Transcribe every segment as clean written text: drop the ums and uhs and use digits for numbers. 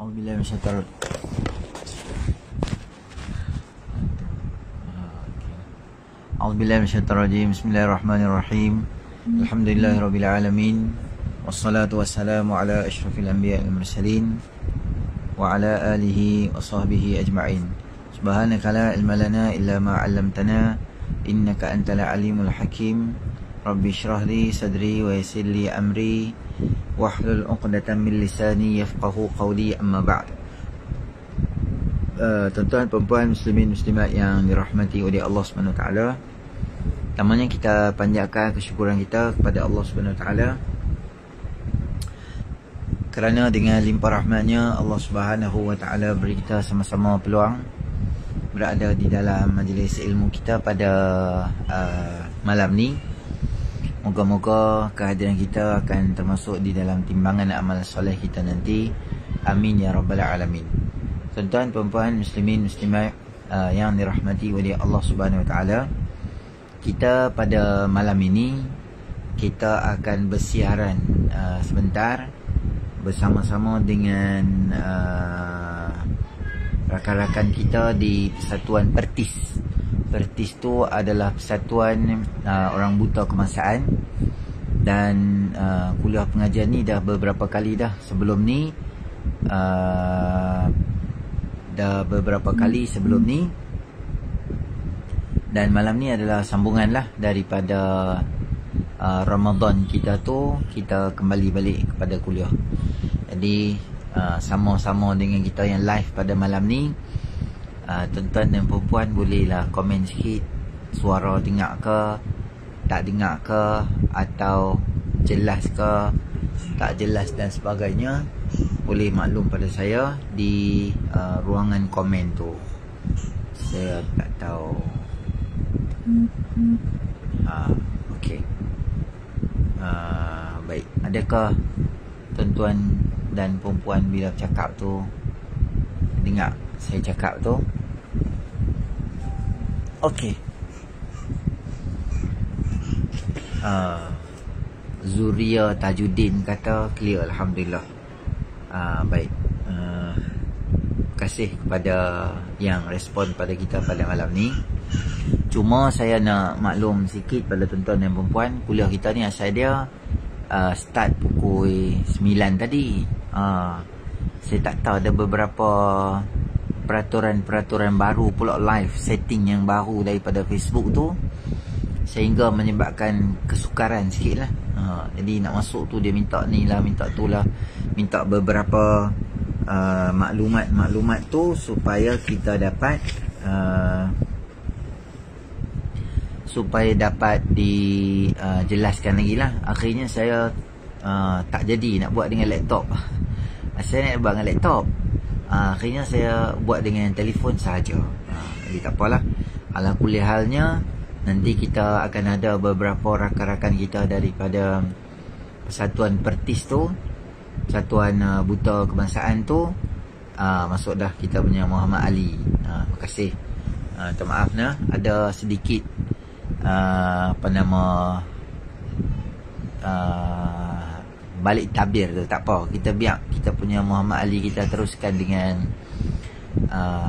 A'udzubillahi minasyaitonir A'udzubillahi minasyaitonir rajim. Bismillahirrahmanirrahim. Alhamdulillahirabbil alamin. Wassalatu wassalamu ala asyrafil anbiya'i wal mursalin wa ala alihi wa sahbihi ajma'in. Subhanaka la ilma lana illa ma 'allamtana innaka antal alimul hakim. Rabbi shrah li sadri wa yassir li amri wahlul 'uqdatam min lisani yafqahu qawli, amma ba'd. Tuan-tuan, perempuan, muslimin, muslimat yang dirahmati oleh Allah Subhanahu Wa Taala, pertamanya kita panjatkan kesyukuran kita kepada Allah Subhanahu Wa Taala kerana dengan limpah rahmatnya Allah Subhanahu Wa Taala beri kita sama-sama peluang berada di dalam majlis ilmu kita pada malam ni. Moga-moga kehadiran kita akan termasuk di dalam timbangan amal soleh kita nanti. Amin ya rabbal alamin. Tuan-tuan, perempuan, muslimin, muslimat yang dirahmati oleh Allah Subhanahu Wa Taala, kita pada malam ini kita akan bersiaran sebentar bersama-sama dengan rakan-rakan kita di Persatuan Pertis. Pertis tu adalah persatuan orang buta kebangsaan, dan kuliah pengajian ni dah beberapa kali dah sebelum ni, dan malam ni adalah sambungan lah daripada Ramadan kita tu. Kita kembali balik kepada kuliah. Jadi sama-sama dengan kita yang live pada malam ni, tuan-tuan dan perempuan bolehlah komen sikit, suara dengar ke, tak dengar ke, atau jelas ke, tak jelas dan sebagainya. Boleh maklum pada saya di ruangan komen tu. Saya tak tahu. Okey. Baik, adakah tuan-tuan dan perempuan bila cakap tu dengar saya cakap tu? Okey. Zuria Tajuddin kata clear, alhamdulillah. Baik. Terima kasih kepada yang respon pada kita pada malam ni. Cuma saya nak maklum sikit pada tuan-tuan dan perempuan, kuliah kita ni asal dia start pukul 9 tadi. Saya tak tahu, ada beberapa peraturan baru pula, live setting yang baru daripada Facebook tu, sehingga menyebabkan kesukaran sikit lah. Jadi nak masuk tu dia minta ni lah, minta tu lah, minta beberapa maklumat tu supaya kita dapat dijelaskan lagi lah. Akhirnya saya tak jadi nak buat dengan laptop. Saya nak buat dengan laptop, akhirnya saya buat dengan telefon sahaja. Jadi tak apalah. Ala kulli halnya, nanti kita akan ada beberapa rakan-rakan kita daripada Persatuan Pertis tu, Persatuan Buta Kebangsaan tu, masuk dah kita punya Muhammad Ali. Terima kasih. Minta maaf nah, ada sedikit balik tabir tu, tak apa, kita biar kita punya Muhammad Ali kita teruskan dengan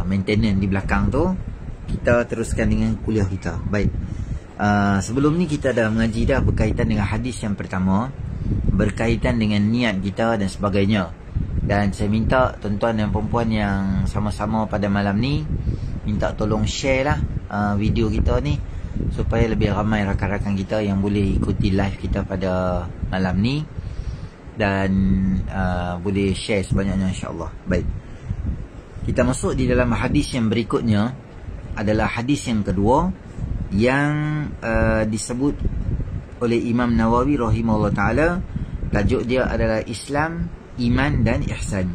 maintenance di belakang tu. Kita teruskan dengan kuliah kita. Baik. Sebelum ni kita dah mengaji dah berkaitan dengan hadis yang pertama, berkaitan dengan niat kita dan sebagainya. Dan saya minta tuan-tuan dan perempuan yang sama-sama pada malam ni, minta tolong share lah video kita ni, supaya lebih ramai rakan-rakan kita yang boleh ikuti live kita pada malam ni, dan boleh share sebanyaknya, insyaAllah. Baik, kita masuk di dalam hadis yang berikutnya. Adalah hadis yang kedua yang disebut oleh Imam Nawawi rahimahullah ta'ala. Tajuk dia adalah Islam, Iman dan Ihsan.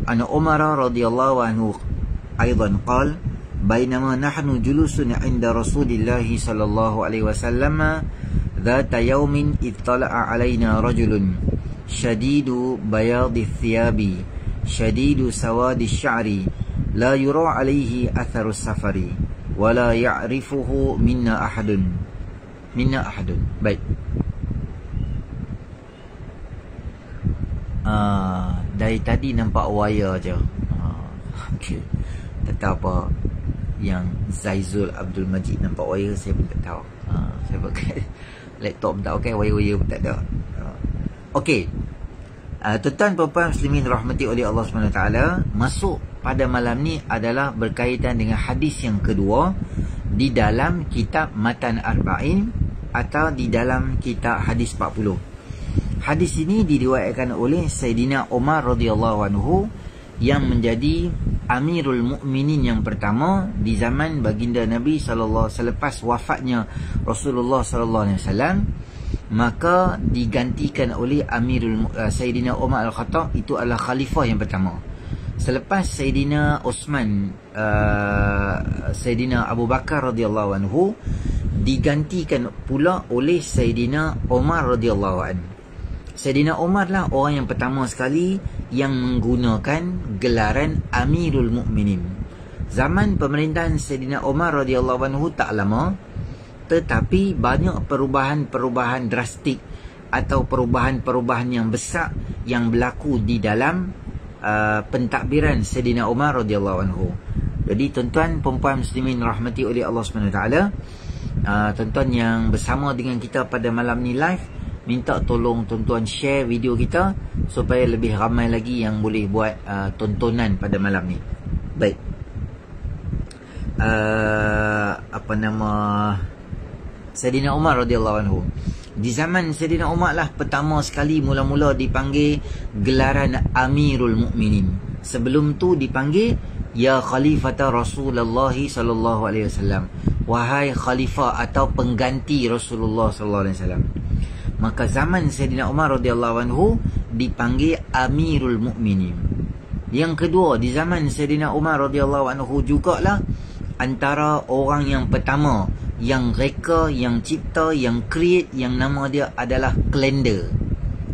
An Umar radhiyallahu anhu aidan qala bainama nahnu julusun 'inda Rasulillah sallallahu alaihi wasallam dhata yawmin ittala'a 'alaina rajulun shadidu bayadi thiyabi shadidu sawadi sya'ri la yura 'alaihi atharu safari wa la ya'rifuhu minna ahadun. Baik. dari tadi nampak wire je. Okay. Tak tahu apa yang Zaizul Abdul Majid nampak wire, saya pun tak tahu. Saya pakai laptop tak pakai wire-wire pun tak ada. Okey. Tuan-tuan puan-puan muslimin rahmati oleh Allah SWT, masuk pada malam ni adalah berkaitan dengan hadis yang kedua di dalam kitab Matan Arba'in atau di dalam kitab hadis 40. Hadis ini diriwayatkan oleh Sayyidina Umar radhiyallahu anhu yang menjadi Amirul Mukminin yang pertama di zaman baginda Nabi sallallahu selepas wafatnya Rasulullah sallallahu alaihi wasallam, maka digantikan oleh Sayyidina Umar Al-Khattab, itu adalah khalifah yang pertama. Selepas Sayyidina Uthman, Sayyidina Abu Bakar radhiyallahu anhu digantikan pula oleh Sayyidina Umar radhiyallahu anhu. Sayyidina Umar lah orang yang pertama sekali yang menggunakan gelaran Amirul Mukminin. Zaman pemerintahan Sayyidina Umar radhiyallahu anhu tak lama, tetapi banyak perubahan-perubahan drastik atau perubahan-perubahan yang besar yang berlaku di dalam pentadbiran Sayyidina Umar radhiyallahu anhu. Jadi tuan-tuan puan-puan muslimin rahmati oleh Allah SWT, tuan-tuan yang bersama dengan kita pada malam ni live, minta tolong tuan-tuan share video kita supaya lebih ramai lagi yang boleh buat tontonan pada malam ni. Baik. Sayyidina Umar radhiyallahu anhu. Di zaman Sayyidina Umar lah pertama sekali mula-mula dipanggil gelaran Amirul Mukminin. Sebelum tu dipanggil ya Khalifata Rasulullah sallallahu alaihi wasallam. Wahai khalifah atau pengganti Rasulullah sallallahu alaihi wasallam. Maka zaman Sayyidina Umar radhiyallahu anhu dipanggil Amirul Mukminin. Yang kedua, di zaman Sayyidina Umar radhiyallahu anhu jugalah antara orang yang pertama yang reka, yang cipta, yang create, yang nama dia adalah kalender.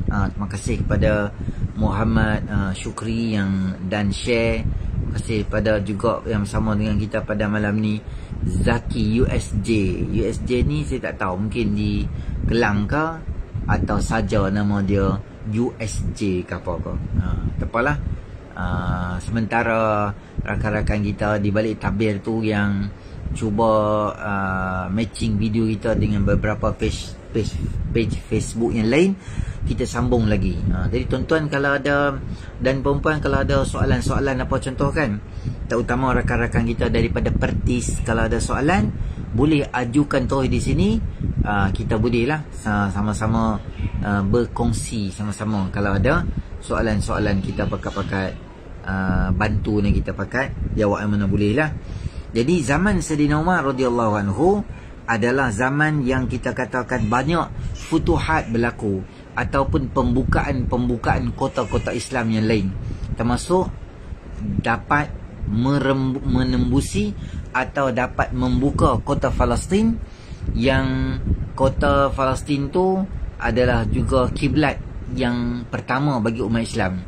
Terima kasih kepada Muhammad Syukri yang dan share. Terima kasih kepada juga yang bersama dengan kita pada malam ni, Zaki USJ. USJ ni saya tak tahu, mungkin di Kelang ke atau saja nama dia USJ ke apa-apa. Tak apalah. Sementara rakan-rakan kita di balik tabir tu yang cuba matching video kita dengan beberapa page Facebook yang lain, kita sambung lagi. Jadi tuan-tuan kalau ada dan puan-puan kalau ada soalan-soalan apa contoh kan, terutama rakan-rakan kita daripada Pertis, kalau ada soalan boleh ajukan terus di sini. Kita bolehlah sama-sama berkongsi sama-sama kalau ada soalan-soalan, kita pakat-pakat bantu ni, kita pakat jawab yang mana boleh lah. Jadi zaman Sayyidina Umar radhiyallahu anhu adalah zaman yang kita katakan banyak futuhat berlaku ataupun pembukaan kota-kota Islam yang lain, termasuk dapat menembusi atau dapat membuka kota Palestin, yang kota Palestin tu adalah juga kiblat yang pertama bagi umat Islam.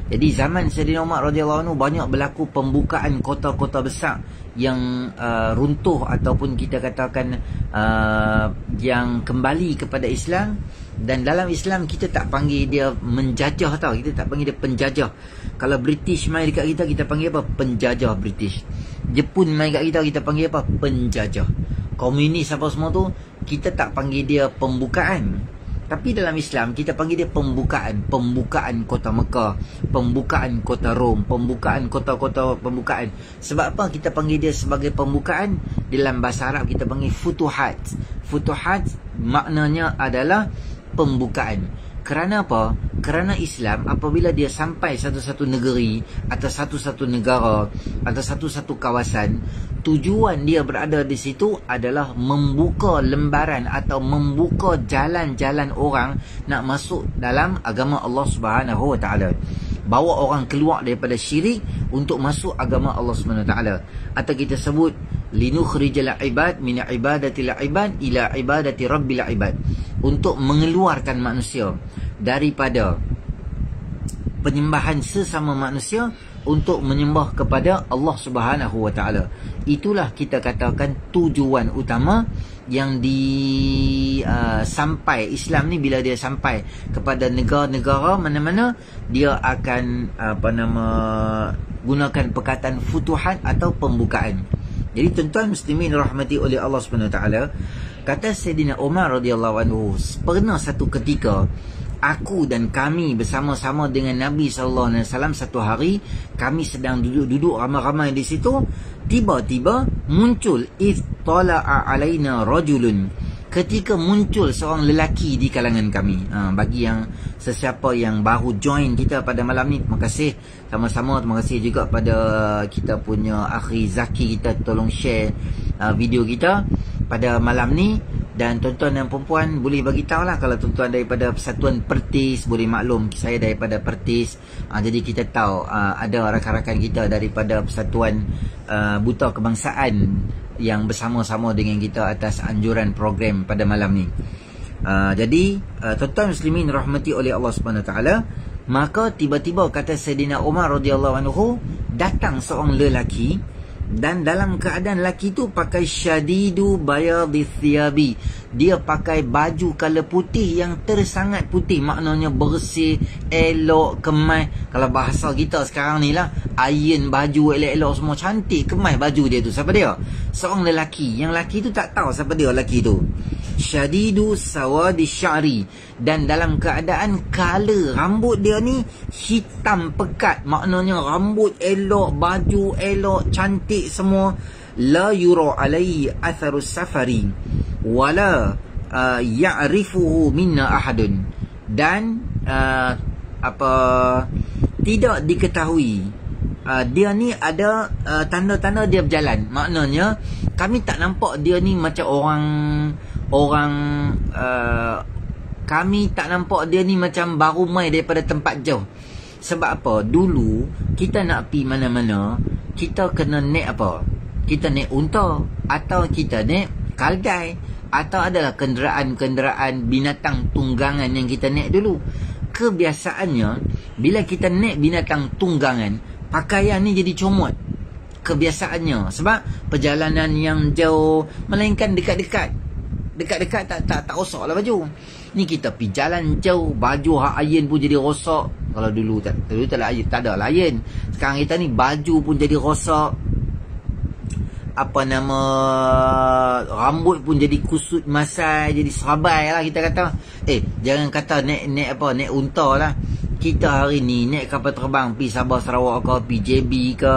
Jadi zaman Sayyidina Umar radhiyallahu anhu banyak berlaku pembukaan kota-kota besar yang runtuh ataupun kita katakan yang kembali kepada Islam. Dan dalam Islam kita tak panggil dia menjajah tau, kita tak panggil dia penjajah. Kalau British mai dekat kita, kita panggil apa? Penjajah British. Jepun mai dekat kita, kita panggil apa? Penjajah. Komunis apa semua tu, kita tak panggil dia pembukaan. Tapi dalam Islam kita panggil dia pembukaan. Pembukaan kota Mekah, pembukaan kota Rom, pembukaan kota-kota pembukaan. Sebab apa kita panggil dia sebagai pembukaan? Dalam bahasa Arab kita panggil futuhat. Futuhat maknanya adalah pembukaan. Kerana apa? Kerana Islam apabila dia sampai satu-satu negeri atau satu-satu negara atau satu-satu kawasan, tujuan dia berada di situ adalah membuka lembaran atau membuka jalan-jalan orang nak masuk dalam agama Allah Subhanahu Wa Taala. Bawa orang keluar daripada syirik untuk masuk agama Allah Subhanahu Wa Taala. Atau kita sebut linukhrijal ibad min ibadatil ibad ila ibadati rabbil ibad. Untuk mengeluarkan manusia daripada penyembahan sesama manusia untuk menyembah kepada Allah Subhanahu Wa Taala. Itulah kita katakan tujuan utama yang sampai Islam ni, bila dia sampai kepada negara-negara mana-mana, dia akan gunakan perkataan futuhat atau pembukaan. Jadi tuan-tuan muslimin rahmati oleh Allah Subhanahu Wa Taala, kata Sayyidina Umar radhiyallahu anhu, pernah satu ketika aku dan kami bersama-sama dengan Nabi SAW satu hari, kami sedang duduk-duduk ramai-ramai di situ, tiba-tiba muncul ittala'a alaina rajulun, ketika muncul seorang lelaki di kalangan kami. Bagi yang sesiapa yang baru join kita pada malam ni, terima kasih sama-sama. Terima kasih juga pada kita punya akhi Zaki, kita tolong share video kita pada malam ni. Dan tuan-tuan dan perempuan boleh bagi tahu lah, kalau tuan-tuan daripada Persatuan Pertis boleh maklum saya daripada Pertis. Jadi kita tahu ada rakan-rakan kita daripada Persatuan Buta Kebangsaan yang bersama-sama dengan kita atas anjuran program pada malam ni. Jadi tuan-tuan muslimin rahmati oleh Allah Subhanahu Wa Taala, maka tiba-tiba kata Sayyidina Umar radhiyallahu anhu, datang seorang lelaki, dan dalam keadaan lelaki tu pakai syadidu bayadhi thiyabi, dia pakai baju color putih yang tersangat putih, maknanya bersih, elok, kemas. Kalau bahasa kita sekarang ni lah, iron baju elok-elok semua, cantik, kemas baju dia tu. Siapa dia? Seorang lelaki. Yang lelaki tu tak tahu siapa dia lelaki tu. Syadidu sawadi sya'ri, dan dalam keadaan color rambut dia ni hitam pekat, maknanya rambut elok, baju elok, cantik semua. La yura alaihi atharus safari wala ya'rifuhu minna ahadun, dan tidak diketahui dia ni ada tanda-tanda dia berjalan, maknanya kami tak nampak dia ni macam orang kami tak nampak dia ni macam baru mai daripada tempat jauh. Sebab apa? Dulu kita nak pergi mana-mana, kita kena naik apa? Kita naik unta, atau kita naik kaldai, atau adalah kenderaan-kenderaan binatang tunggangan yang kita naik dulu. Kebiasaannya bila kita naik binatang tunggangan, pakaian ni jadi comot. Kebiasaannya sebab perjalanan yang jauh, melainkan dekat-dekat tak rosak lah baju. Ni kita pergi jalan jauh, baju hak iron pun jadi rosak. Kalau dulu tak ada lah iron. Sekarang kita ni baju pun jadi rosak, rambut pun jadi kusut masai, jadi serabai lah kita kata. Jangan kata naik unta lah. Kita hari ni naik kapal terbang pergi Sabah Sarawak ke, pergi JB ke,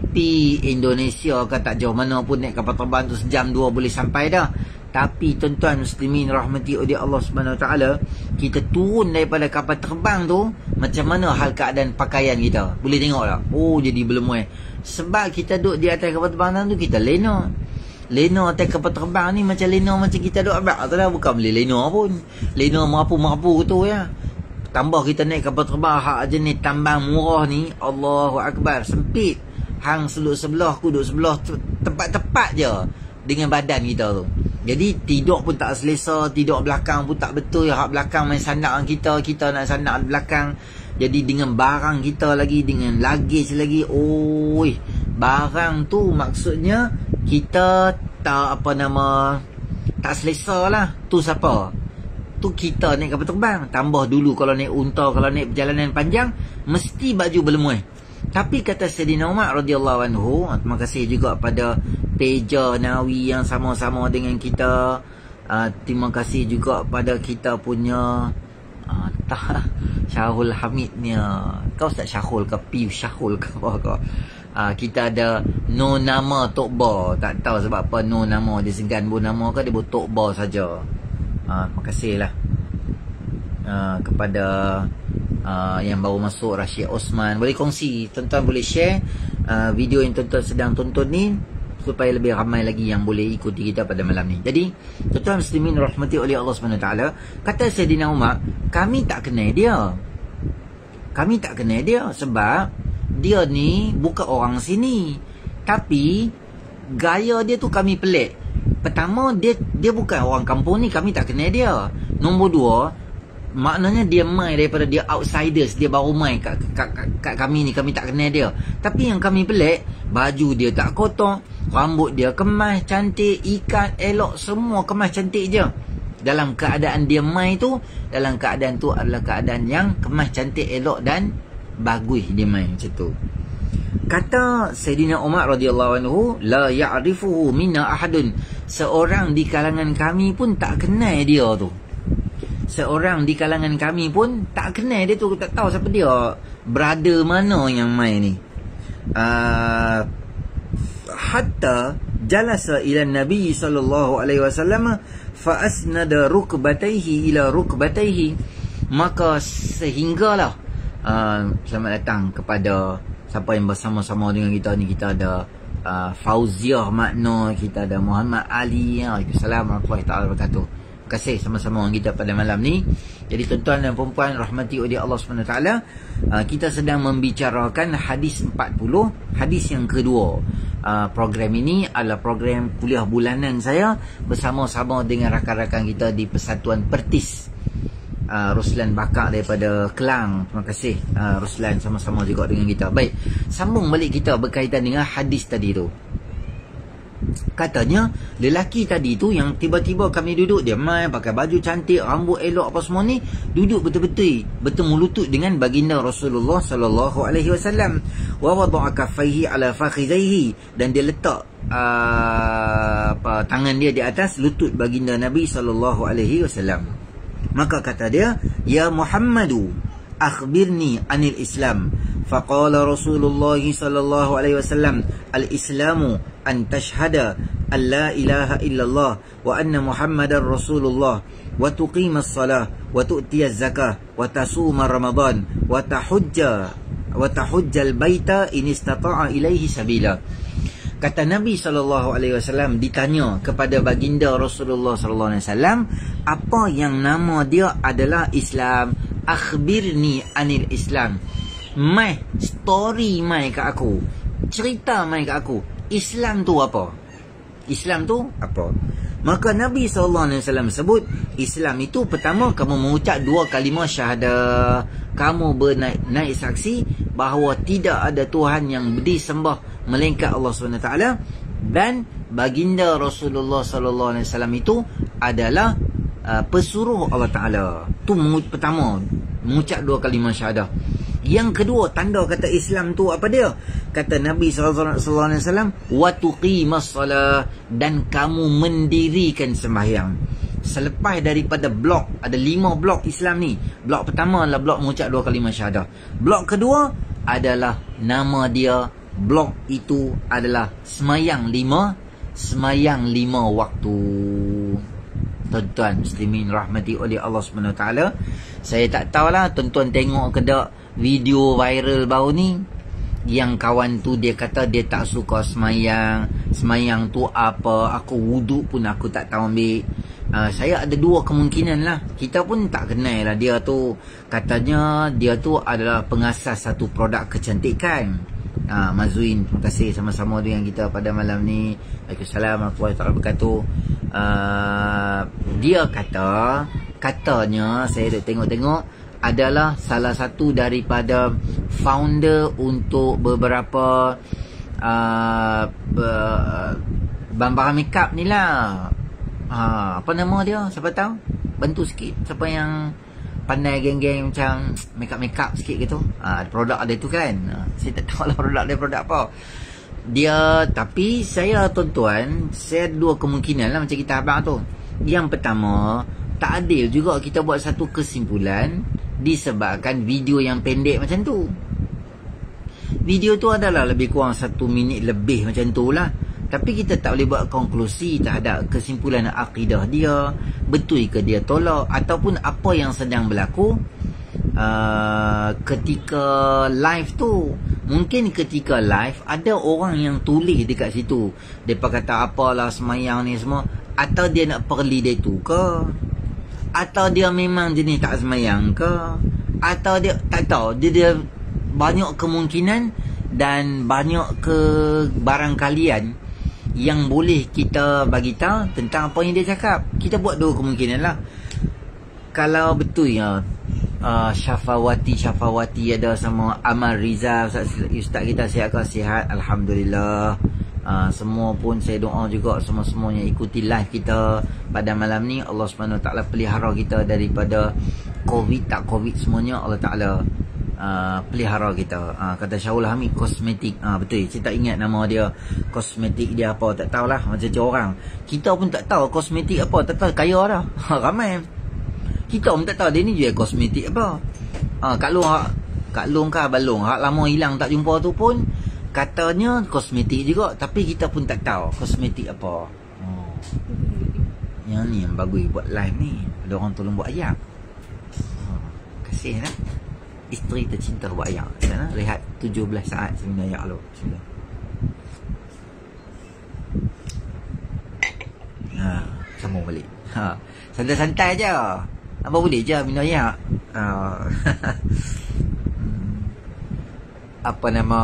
pergi Indonesia ke, tak jauh mana pun naik kapal terbang tu sejam dua boleh sampai dah. Tapi tuan-tuan muslimin rahmati oleh Allah Subhanahu Wa Taala, kita turun daripada kapal terbang tu, macam mana hal keadaan pakaian kita? Boleh tengok tak? Oh, jadi berlemuai. Sebab kita duduk di atas kapal terbang tu, kita lena atas kapal terbang ni macam lena macam kita duduk abad tu lah. Bukan boleh lena pun, lena merapu-merapu tu ya. Tambah kita naik kapal terbang hak jenis tambang murah ni, Allahu Akbar, sempit. Hang seluk sebelah, aku duduk sebelah, tepat-tepat je dengan badan kita tu. Jadi tidur pun tak selesa, tidur belakang pun tak betul. Hak belakang main sandak kita, kita nak sandak belakang. Jadi dengan barang kita lagi, dengan luggage lagi, barang tu maksudnya kita tak tak selesa lah. Tu siapa? Tu kita naik kapal terbang. Tambah dulu kalau naik unta, kalau naik perjalanan panjang, mesti baju berlemuai. Tapi kata Sayyidina Umar radhiyallahu anhu, terima kasih juga pada Teja Nawi yang sama-sama dengan kita. Terima kasih juga pada kita punya Syahul Hamidnya. Kau Ustaz Syahul ke Piu Syahul ke apa ke? Kita ada no nama Tokba. Tak tahu sebab apa no nama. Dia segan pun nama ke, dia buat Tokba saja. Terima kasih lah kepada yang baru masuk, Rashid Osman. Boleh kongsi, tuan-tuan boleh share video yang tuan-tuan sedang tonton ni, supaya lebih ramai lagi yang boleh ikuti kita pada malam ni. Jadi tuan-tuan muslimin rahmati oleh Allah Subhanahu Wa Taala, kata Sayyidina Umar, kami tak kenal dia sebab dia ni bukan orang sini, tapi gaya dia tu kami pelik. Pertama, dia bukan orang kampung ni, kami tak kenal dia. Nombor dua, maknanya dia mai daripada dia outsiders, dia baru mai kat kami ni, kami tak kenal dia. Tapi yang kami pelik, baju dia tak kotor, rambut dia kemas, cantik, ikat, elok, semua kemas cantik je. Dalam keadaan dia mai tu, dalam keadaan tu adalah keadaan yang kemas cantik, elok dan bagus dia mai macam tu. Kata Sayyidina Umar radhiyallahu anhu, la ya'rifuhu minna ahadun, seorang di kalangan kami pun tak kenal dia tu. Seorang di kalangan kami pun tak kenal dia tu, tak tahu siapa dia, brother mana yang mai ni. Hatta jalasa ila Nabi sallallahu alaihi wasallam fa asnada rukbatayhi ila rukbatayhi, maka sehinggalah selamat datang kepada siapa yang bersama-sama dengan kita ni. Kita ada Fauziah Makna, kita ada Muhammad Ali. Waalaikumsalam warahmatullahi taala wabarakatuh. Terima kasih sama-sama dengan kita pada malam ni. Jadi tuan-tuan dan puan-puan rahmati oleh Allah SWT, kita sedang membicarakan hadis 40, hadis yang kedua. Program ini adalah program kuliah bulanan saya bersama-sama dengan rakan-rakan kita di Persatuan Pertis. Ruslan Bakar daripada Kelang. Terima kasih Ruslan, sama-sama juga dengan kita. Baik, sambung balik kita berkaitan dengan hadis tadi tu. Katanya lelaki tadi tu yang tiba-tiba kami duduk, dia mai pakai baju cantik, rambut elok apa semua ni, duduk betul-betul bertemu lutut dengan baginda Rasulullah sallallahu alaihi wasallam. Wa wada'a kaffaihi ala fakhidhaihi, dan dia letak tangan dia di atas lutut baginda Nabi sallallahu alaihi wasallam. Maka kata dia, ya Muhammadu akhbirni anil Islam. Faqala Rasulullah sallallahu alaihi wasallam, al-Islamu an tashhada an la ilaha illallah wa anna Muhammadar Rasulullah wa tuqima as-salah wa tu'tiya az-zakah wa tasuma Ramadan wa tahujja al-baita in istata'a ilaihi sabila. Kata Nabi SAW ditanya kepada baginda Rasulullah SAW, apa yang nama dia adalah Islam. Akhbirni anil Islam. Mai story mai kat aku, cerita mai kat aku, Islam tu apa? Islam tu apa? Maka Nabi SAW sebut, Islam itu pertama kamu mengucap 2 kalimah syahadah, kamu bernaik saksi bahawa tidak ada Tuhan yang disembah melainkan Allah SWT, dan baginda Rasulullah SAW itu adalah pesuruh Allah Ta'ala. Tu pertama, mengucap 2 kalimah syahadah. Yang kedua, tanda kata Islam tu apa dia? Kata Nabi SAW, wa tuqimas salah, dan kamu mendirikan sembahyang. Selepas daripada blok, ada 5 blok Islam ni. Blok pertama adalah blok mengucap 2 kalimah syahadah. Blok kedua adalah nama dia. Blok itu adalah semayang 5 waktu. Tuan-tuan muslimin rahmati oleh Allah SWT, saya tak tahulah tuan-tuan tengok ke tak video viral baru ni, yang kawan tu dia kata dia tak suka semayang. Semayang tu apa, aku wuduk pun aku tak tahu ambil. Saya ada 2 kemungkinan lah. Kita pun tak kenal lah dia tu. Katanya dia tu adalah pengasas satu produk kecantikan. Mazuin, terima kasih sama-sama dengan kita pada malam ni. Waalaikumsalam warahmatullahi wabarakatuh. Dia katanya saya dah tengok-tengok, adalah salah satu daripada founder untuk beberapa barang makeup ni lah. Apa nama dia? Siapa tahu? Bantu sikit siapa yang pandai geng-geng macam makeup sikit gitu. Produk dia tu kan. Saya tak tahu lah produk dia produk apa. Dia, tapi saya tuan-tuan, saya ada 2 kemungkinan lah macam kita abang tu. Yang pertama, tak adil juga kita buat satu kesimpulan disebabkan video yang pendek macam tu. Video tu adalah lebih kurang 1 minit lebih macam tu lah. Tapi kita tak boleh buat konklusi terhadap kesimpulan akidah dia, betul ke dia tolak, ataupun apa yang sedang berlaku ketika live tu. Mungkin ketika live ada orang yang tulis dekat situ, mereka kata apalah semayang ni semua, atau dia nak perli dia tu ke, atau dia memang jenis tak semayang ke, atau dia tak tahu. Dia banyak kemungkinan dan banyak barangkalian yang boleh kita bagi tahu tentang apa yang dia cakap. Kita buat 2 kemungkinan lah. kalau betul ya, Syafawati ada sama Amal Rizal, Ustaz kita sihat, Alhamdulillah. Semua pun saya doa juga semua-semuanya ikuti live kita pada malam ni. Allah SWT pelihara kita daripada Covid tak Covid semuanya. Allah Ta'ala pelihara kita. Kata Syahul Hamid, kosmetik. Betul, saya tak ingat nama dia. Kosmetik dia apa, tak tahulah. Macam orang, kita pun tak tahu kosmetik apa. Tak tahu, kaya dah. Ramai kita pun tak tahu dia ni jual kosmetik apa. Kak Long kah balong hak lama hilang tak jumpa tu pun katanya kosmetik juga, tapi kita pun tak tahu kosmetik apa. Yang ni yang bagus buat live ni, ada orang tolong buat ayam. Kasih lah isteri tercinta buat ayam. Sana lihat 17 saat sebenarnya lo. Sambung balik. Santai-santai je. Apa boleh je minum ayam. Apa nama,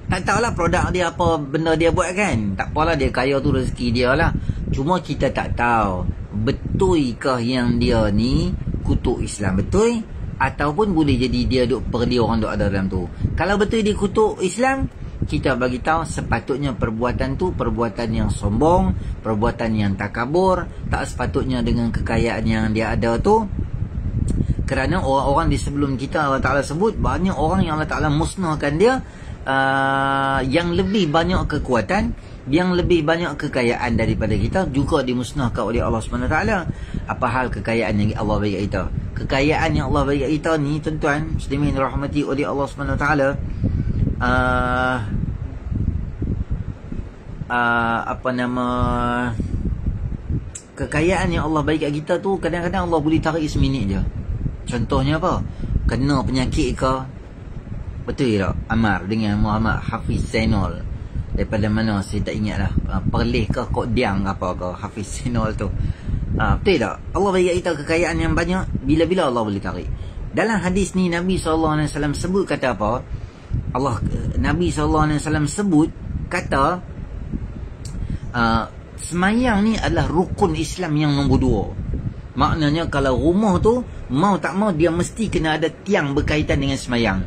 tak tahulah produk dia apa benda dia buat kan. Tak apalah, dia kaya tu rezeki dia lah. Cuma kita tak tahu betulkah yang dia ni kutuk Islam betul, ataupun boleh jadi dia duk perdi orang duk ada dalam tu. Kalau betul dia kutuk Islam, kita bagi tahu sepatutnya perbuatan tu perbuatan yang sombong, perbuatan yang takabur, tak sepatutnya dengan kekayaan yang dia ada tu. Kerana orang-orang di sebelum kita Allah Ta'ala sebut banyak orang yang Allah Ta'ala musnahkan dia, yang lebih banyak kekuatan, yang lebih banyak kekayaan daripada kita juga dimusnahkan oleh Allah SWT. Apa hal kekayaan yang Allah bagi kita? Kekayaan yang Allah bagi kita ni tuan-tuan muslimin rahmati oleh Allah SWT, apa nama, kekayaan yang Allah bagi kat kita tu kadang-kadang Allah boleh tarik seminit je. Contohnya apa? Kena penyakit ke, betul tak Amar dengan Muhammad Hafiz Zainal daripada mana saya tak ingat lah, Perlis ke Kok Diang apa ke Hafiz Zainal tu. Betul tak Allah bagi kita kekayaan yang banyak, bila-bila Allah boleh tarik. Dalam hadis ni Nabi SAW sebut kata apa? Nabi SAW sebut kata semayang ni adalah rukun Islam yang nombor 2. Maknanya kalau rumah tu mau tak mau dia mesti kena ada tiang berkaitan dengan semayang.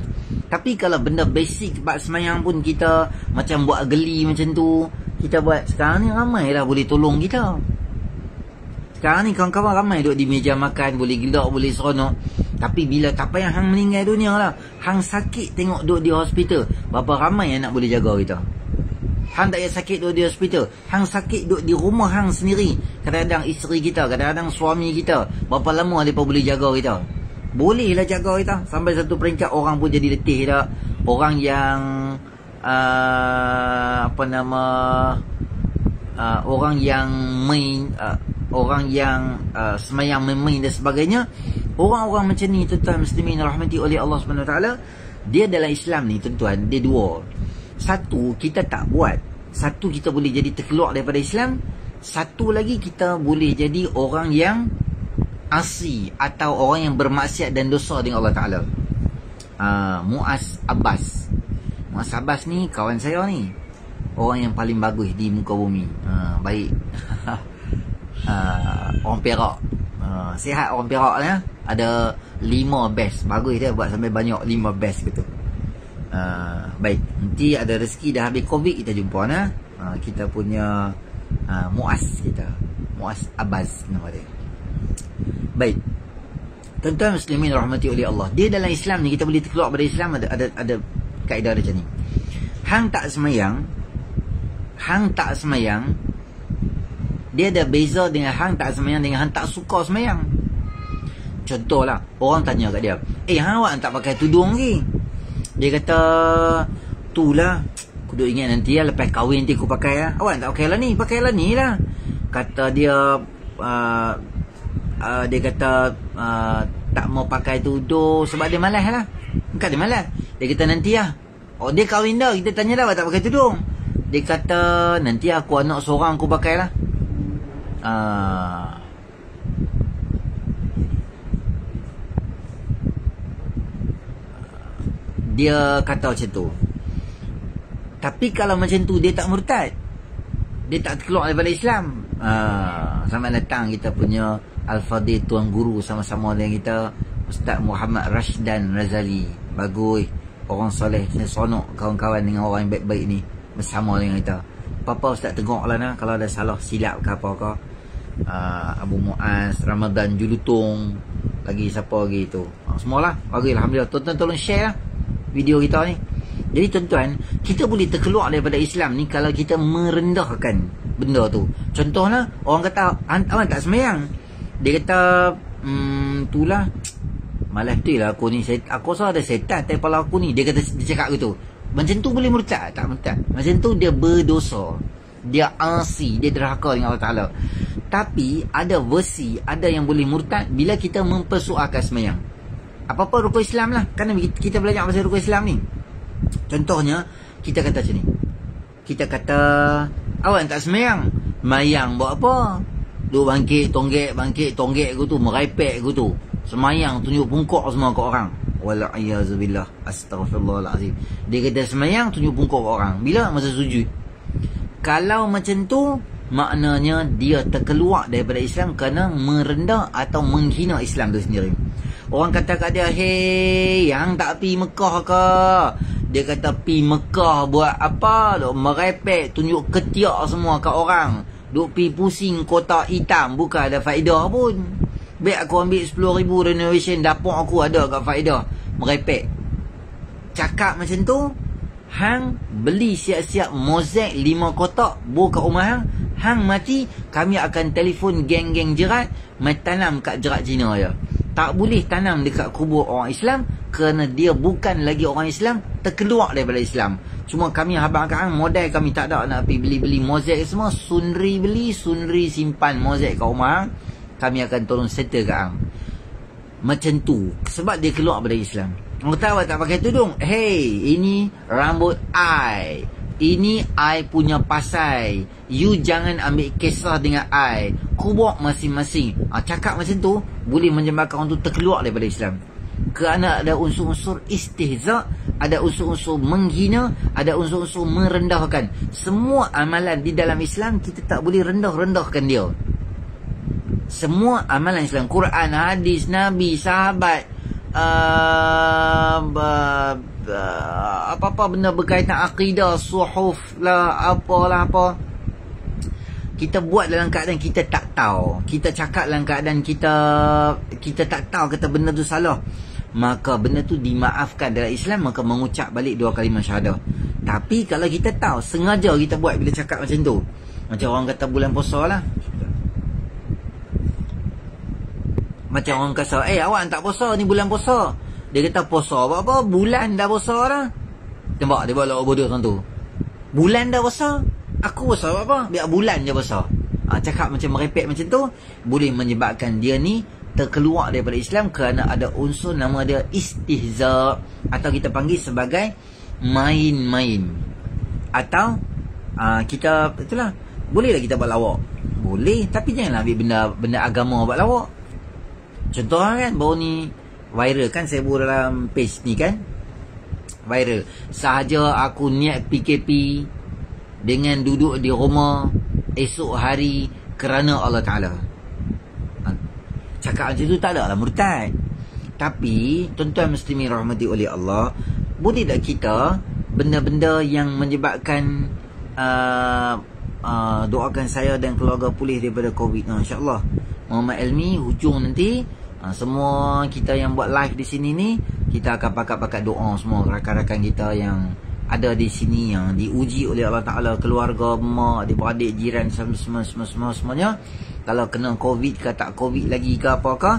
Tapi kalau benda basic bab semayang pun kita macam buat geli macam tu, kita buat sekarang ni ramai lah boleh tolong kita. Sekarang ni kawan-kawan ramai duduk di meja makan, boleh gelak, boleh seronok. Tapi bila tak payah hang meninggal dunia lah, hang sakit tengok duduk di hospital, berapa ramai yang nak boleh jaga kita. Hang tak payah sakit duduk di hospital, hang sakit duduk di rumah hang sendiri. Kadang-kadang isteri kita, kadang-kadang suami kita, berapa lama mereka boleh jaga kita? Bolehlah jaga kita. Sampai satu peringkat orang pun jadi letih dah. Orang yang apa nama, orang yang main, orang yang semayang main dan sebagainya. Orang-orang macam ni tuan-tuan muslimin rahmati oleh Allah SWT, dia dalam Islam ni tuan-tuan, dia dua. Satu, kita tak buat. Satu, kita boleh jadi terkeluar daripada Islam. Satu lagi, kita boleh jadi orang yang asi atau orang yang bermaksiat dan dosa dengan Allah Ta'ala. Muaz Abbas. Muaz Abbas ni kawan saya ni, orang yang paling bagus di muka bumi. Baik. Orang Perak. Sihat orang Perak ni. Ada 5 best. Bagus dia buat sampai banyak 5 best gitu. Baik, nanti ada rezeki dah habis Covid kita jumpa nah. Kita punya Muaz kita, Muaz Abbas nama dia. Baik, tuan-tuan muslimin rahmati oleh Allah, dia dalam Islam ni kita boleh terkeluar dari Islam ada kaedah macam ni. Hang tak semayang, dia ada beza dengan hang tak semayang dengan hang tak suka semayang. Contohlah, orang tanya kat dia, hang awak tak pakai tudung lagi? Dia kata, tulah, aku duk ingat nanti lah, lepas kahwin nanti aku pakai lah. Awak tak pakailah ni, pakailah ni lah. Kata dia, dia kata tak mau pakai tudung sebab dia malas lah. Bukan dia malas, dia kata nanti lah. Oh, dia kahwin dah, kita tanya dah awak tak pakai tudung. Dia kata nanti aku anak seorang aku pakai lah. Dia kata macam tu. Tapi kalau macam tu dia tak murtad, dia tak keluar daripada Islam. Selamat datang kita punya Al-Fadhil Tuan Guru sama-sama dengan kita, Ustaz Muhammad Rashdan Razali. Bagus, orang soleh, saya seronok kawan-kawan dengan orang yang baik-baik ni bersama dengan kita. Apa-apa Ustaz tengok lah nah, kalau ada salah silap ke apa ke. Abu Muaz, Ramadan Julutung, lagi siapa lagi tu, semualah bagi. Alhamdulillah, tuan-tuan tolong share lah video kita ni. Jadi tuan-tuan, kita boleh terkeluar daripada Islam ni kalau kita merendahkan benda tu. Contohnya, orang kata abang tak sembahyang, dia kata itulah malas tu lah aku ni, aku rasa ada setan atas kepala aku ni. Dia kata, dia cakap gitu. Macam tu boleh murtad? Tak murtad. Macam tu dia berdosa, dia asi, dia derhaka dengan Allah Ta'ala. Tapi ada versi, ada yang boleh murtad bila kita mempersoalkan sembahyang. Apa-apa rukun Islam lah, kan kita belajar pasal rukun Islam ni. Contohnya, kita kata macam ni, kita kata awak tak sembahyang, mayang buat apa? Duk bangkit tonggek aku tu, merepek aku tu, semayang tunjuk pungkok semua ke orang. Walaiyazubillah, astaghfirullahalazim. Dia kata semayang tunjuk pungkok ke orang. Bila? Masa sujud. Kalau macam tu, maknanya dia terkeluar daripada Islam kerana merendah atau menghina Islam tu sendiri. Orang kata kat dia, hei, yang tak pi Mekah ke? Dia kata pi Mekah buat apa? Duk merepek, tunjuk ketiak semua kat orang. Duk pi pusing kotak hitam, bukan ada faedah pun. Baik aku ambil 10,000 renovation dapur aku ada kat faedah. Merepek. Cakap macam tu, hang beli siap-siap mozaik 5 kotak, bawa kat rumah hang. Hang mati, kami akan telefon geng-geng jerat, mai tanam kat jerat Cina je. Tak boleh tanam dekat kubur orang Islam kerana dia bukan lagi orang Islam, terkeluar daripada Islam. Cuma kami habang kat hang, modal kami tak ada nak pergi beli-beli mozaik semua. Sunri beli, sunri simpan mozaik kat rumah hang, kami akan tolong settle kat hang. Macam tu, sebab dia keluar daripada Islam. Orang tahu tak pakai tudung, hey, ini rambut I, ini I punya pasai, you jangan ambil kisah dengan I, kubur masing-masing. Cakap macam tu boleh menyebabkan orang tu terkeluar daripada Islam. Kerana ada unsur-unsur istihza, ada unsur-unsur menghina, ada unsur-unsur merendahkan. Semua amalan di dalam Islam kita tak boleh rendah-rendahkan dia. Semua amalan Islam, Quran, hadis, Nabi, sahabat, apa-apa benda berkaitan akidah, suhuf lah, apalah apa, kita buat dalam keadaan kita tak tahu, kita cakap dalam keadaan kita tak tahu kata benda tu salah, maka benda tu dimaafkan dalam Islam, maka mengucap balik 2 kalimah syahadah. Tapi kalau kita tahu, sengaja kita buat bila cakap macam tu, macam orang kata bulan puasa lah, macam orang kata, awak tak puasa ni bulan puasa. Dia kata puasa apa? Bulan dah puasa dah. Nampak dia buat lawa bodoh macam tu. Bulan dah puasa, aku puasa apa? Biar bulan je puasa. Cakap macam merepek macam tu boleh menyebabkan dia ni terkeluar daripada Islam kerana ada unsur nama dia istihza, atau kita panggil sebagai main-main. Atau kita, itulah, bolehlah kita buat lawak. Boleh, tapi janganlah ambil benda agama buat lawak. Contoh kan, baru ni viral kan, saya buat dalam page ni kan, viral. Sahaja aku niat PKP dengan duduk di rumah esok hari kerana Allah Ta'ala. Cakap macam tu tak ada lah murtad. Tapi tuan-tuan muslimin rahmati oleh Allah, boleh tak kita benda-benda yang menyebabkan doakan saya dan keluarga pulih daripada COVID, insyaAllah Muhammad Elmi hujung nanti, semua kita yang buat live di sini ni, kita akan pakat-pakat doa semua rakan-rakan kita yang ada di sini, yang diuji oleh Allah Ta'ala, keluarga, mak, adik-beradik, jiran, semuanya. Kalau kena COVID ke tak COVID lagi ke apakah,